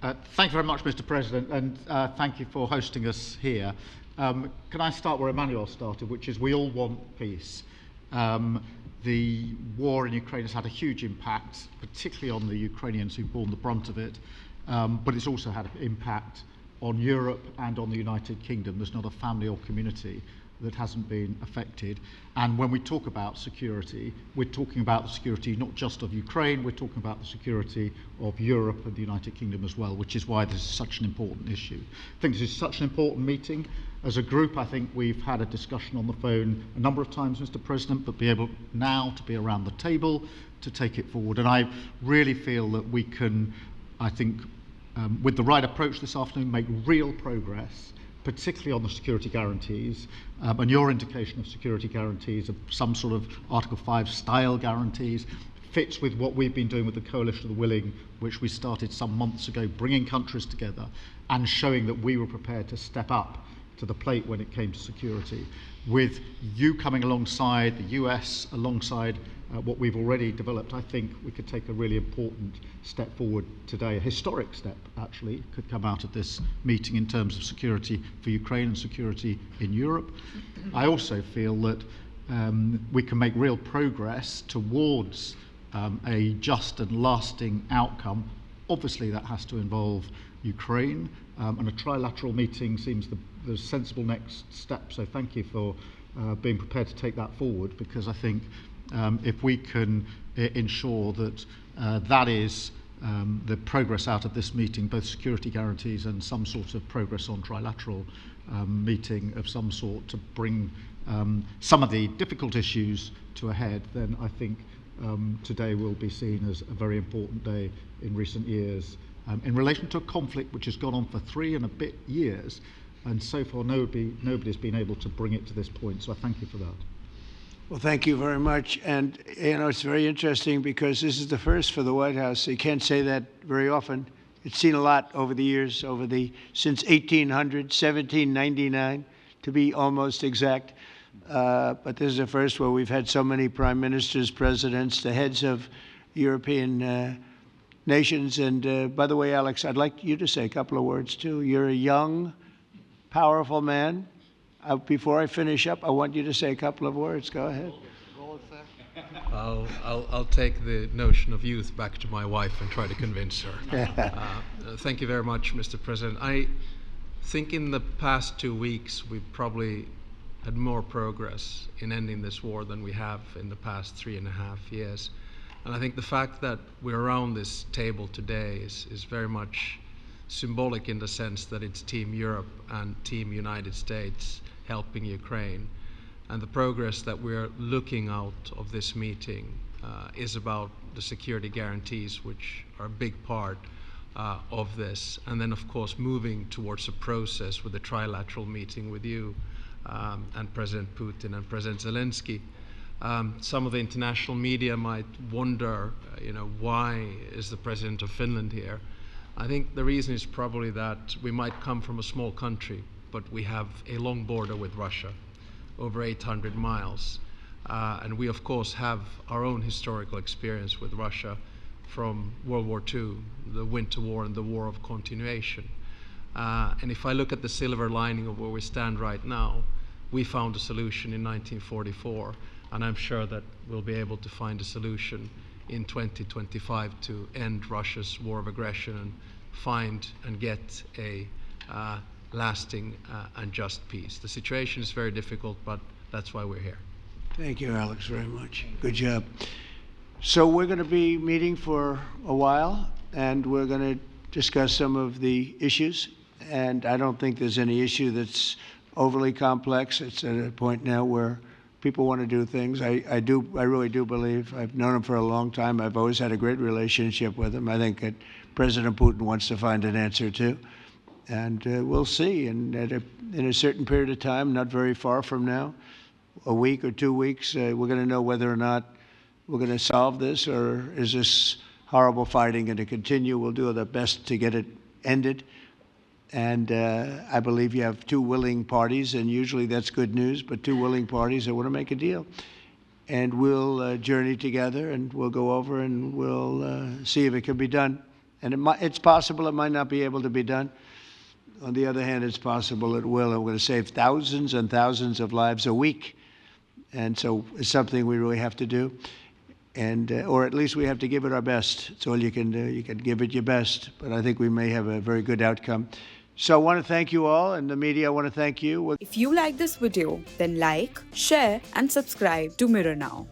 Thank you very much, Mr. President, and thank you for hosting us here. Can I start where Emmanuel started, which is we all want peace. The war in Ukraine has had a huge impact, particularly on the Ukrainians who've borne the brunt of it, but it's also had an impact on Europe and on the United Kingdom. There's not a family or community that hasn't been affected. And when we talk about security, we're talking about the security not just of Ukraine, we're talking about the security of Europe and the United Kingdom as well, which is why this is such an important issue. I think this is such an important meeting. As a group, I think we've had a discussion on the phone a number of times, Mr. President, but be able now to be around the table to take it forward. And I really feel that we can, I think, with the right approach this afternoon, make real progress, particularly on the security guarantees, and your indication of security guarantees of some sort of Article 5 style guarantees fits with what we've been doing with the Coalition of the Willing, which we started some months ago, bringing countries together and showing that we were prepared to step up to the plate when it came to security. With you coming alongside, the US alongside what we've already developed, I think we could take a really important step forward today. A historic step, actually, could come out of this meeting in terms of security for Ukraine and security in Europe. I also feel that we can make real progress towards a just and lasting outcome. Obviously, that has to involve Ukraine, and a trilateral meeting seems the sensible next step. So thank you for being prepared to take that forward, because I think if we can ensure that that is the progress out of this meeting, both security guarantees and some sort of progress on trilateral meeting of some sort to bring some of the difficult issues to a head, then I think today will be seen as a very important day in recent years in relation to a conflict which has gone on for 3 and a bit years, and so far nobody's been able to bring it to this point. So I thank you for that. Well, thank you very much. And, you know, it's very interesting because this is the first for the White House. You can't say that very often. It's seen a lot over the years, since 1800, 1799, to be almost exact. But this is the first where we've had so many prime ministers, presidents, the heads of European nations. And by the way, Alex, I'd like you to say a couple of words, too. You're a young, powerful man. Before I finish up, I want you to say a couple of words. Go ahead. I'll take the notion of youth back to my wife and try to convince her. Thank you very much, Mr. President. I think in the past 2 weeks, we've probably had more progress in ending this war than we have in the past 3.5 years. And I think the fact that we're around this table today is very much symbolic in the sense that it's Team Europe and Team United States helping Ukraine. And the progress that we're looking out of this meeting is about the security guarantees, which are a big part of this. And then, of course, moving towards a process with a trilateral meeting with you and President Putin and President Zelenskyy. Some of the international media might wonder, why is the President of Finland here? I think the reason is probably that we might come from a small country, but we have a long border with Russia, over 800 miles. And we, of course, have our own historical experience with Russia from World War II, the Winter War and the War of Continuation. And if I look at the silver lining of where we stand right now, we found a solution in 1944, and I'm sure that we'll be able to find a solution in 2025 to end Russia's war of aggression and find and get a lasting and just peace. The situation is very difficult, but that's why we're here. Thank you, Alex, very much. Good job. So we're going to be meeting for a while, and we're going to discuss some of the issues. And I don't think there's any issue that's overly complex. It's at a point now where people want to do things. I really do believe. I've known him for a long time. I've always had a great relationship with him. I think that President Putin wants to find an answer too. And we'll see. And in a certain period of time, not very far from now, a week or 2 weeks, we're going to know whether or not we're going to solve this, or is this horrible fighting going to continue. We'll do our best to get it ended. And I believe you have 2 willing parties, and usually that's good news, but 2 willing parties that want to make a deal. And we'll journey together, and we'll go over and we'll see if it can be done. And it's possible it might not be able to be done. On the other hand, it's possible it will, and we're going to save thousands and thousands of lives a week. And so it's something we really have to do. And, or at least we have to give it our best. It's all you can do. You can give it your best. But I think we may have a very good outcome. So I want to thank you all, and the media, I want to thank you. If you like this video, then like, share and subscribe to Mirror Now.